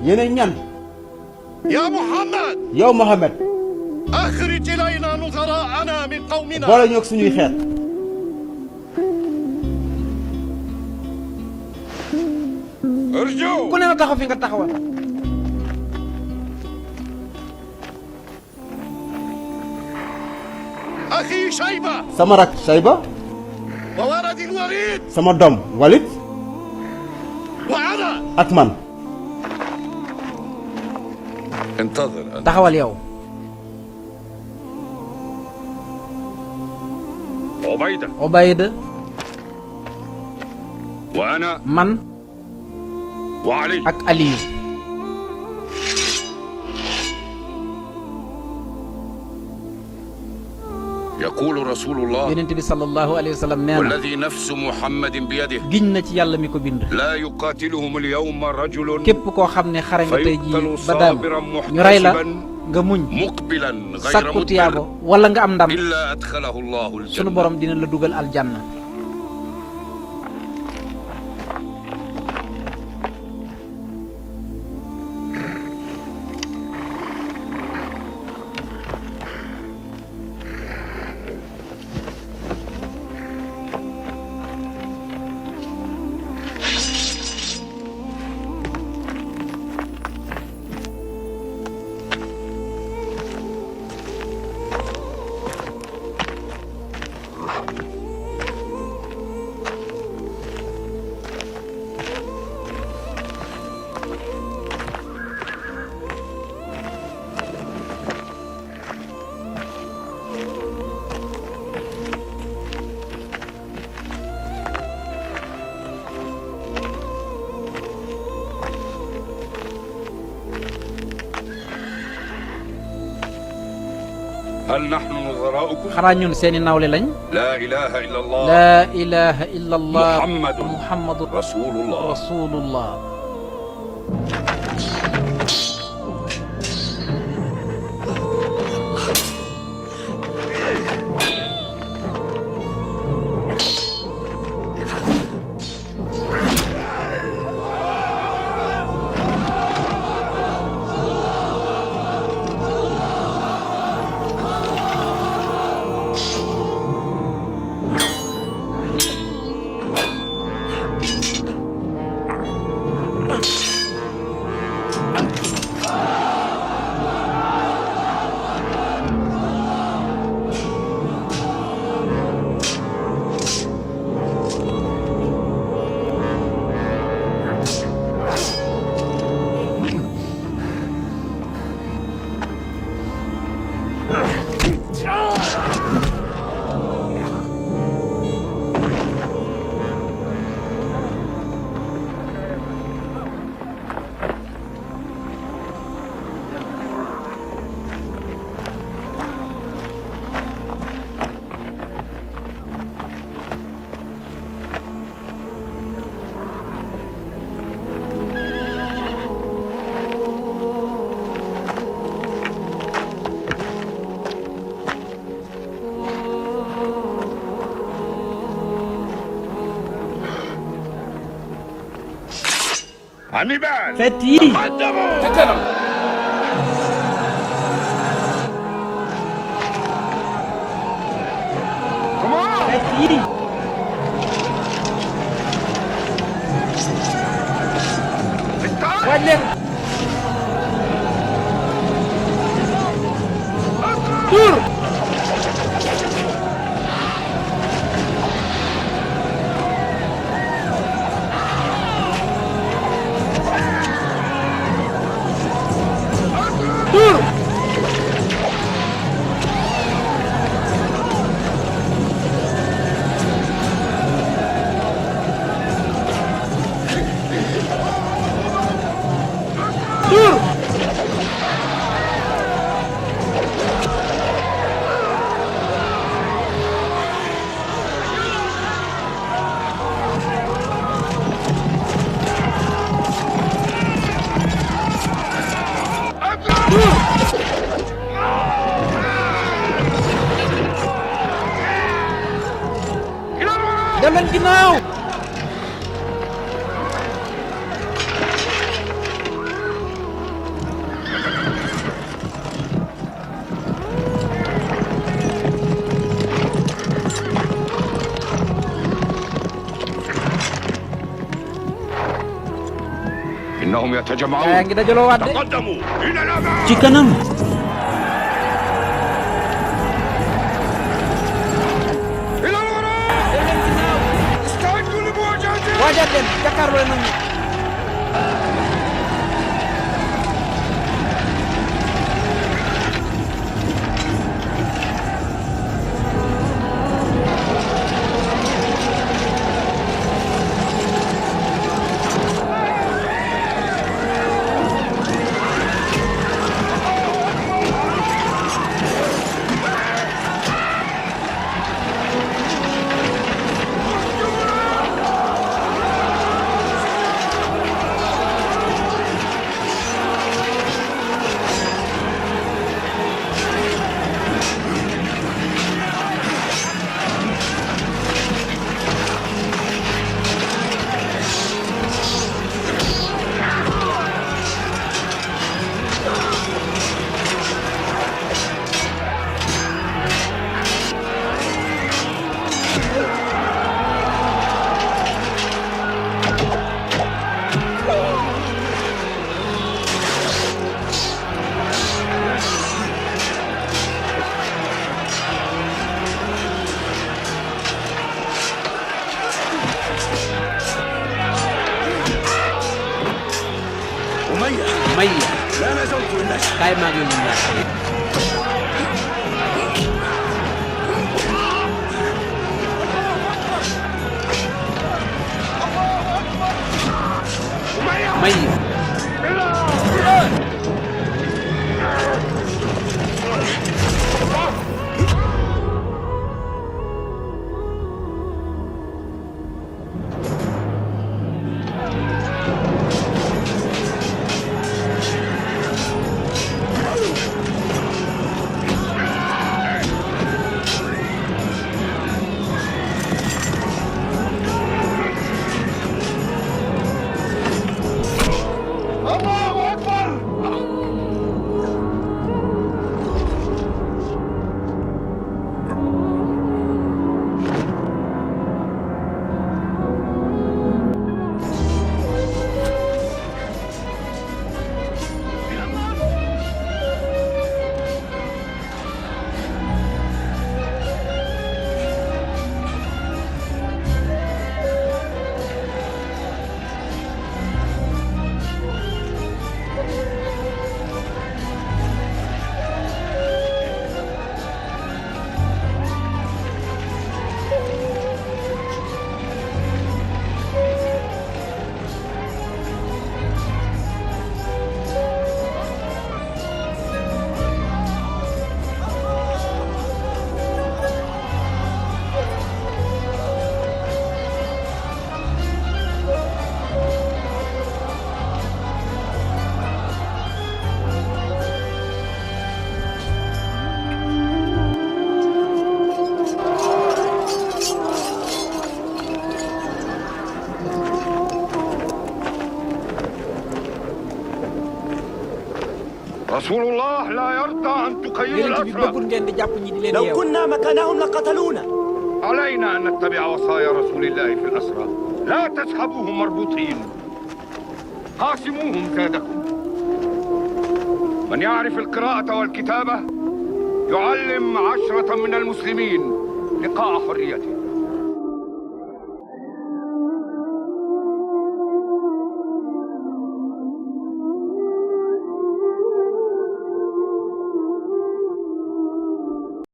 yéenay ñan يا محمد yow Mohamed أخرج إلينا نظراءنا من قومنا boole ñoog suñuy xeet ارجعوا ku ne na taxaw fi nga taxawal أخي شيبة sama rak Sayba وولد الوليد sama doom Walid وأنا ak man انتظر أنت taxawal yow عبيدة Ubayda وأنا man وعلي ak Aliyu يقول رسول الله yonent bi sallallahu alayhi wa sallam nee na والذي نفس محمد بيده giñ na ci yàlla mi ko bind لا يقاتلهم اليوم رجل képp koo xam ne xare nga tey jii فيقتل ba daan صابرا ñu rey la محتسبا nga muñ مقبلا غير sakku مدبر tiyaabo wala nga am ndam إلا أدخله الله sunu الجنة borom dina la dugal aljanna هل نحن نظراؤكم؟ xanaa ñun seeni nawle lañ لا إله إلا الله laa ilaha illa allah محمد muhammadu رسول الله rasulullah هانيبال xeet yi قدموا xeet yi waaj leen tur tur tur dem leen ginnaaw إنهم yaa يتجمعون. ngi dajaloo waat de. تقدموا إلى الأمام. ci kanam. إلى الوراء. استعدوا لمواجهتهم. waajal leen jàkkaarloo leen ak ñoom. Umayya. kaay maa ngi leen di Umayya. رسول الله لا يرضى أن تقيدوا yonent bi الأسرى. bëggul ngeen di jàpp ñi di leen لو yeew. كنا مكانهم لقتلونا. علينا أن نتبع وصايا رسول الله في الأسرى. لا تسحبوهم مربوطين، قاسموهم زادكم. من يعرف القراءة والكتابة يعلم 10 من المسلمين لقاء حريته.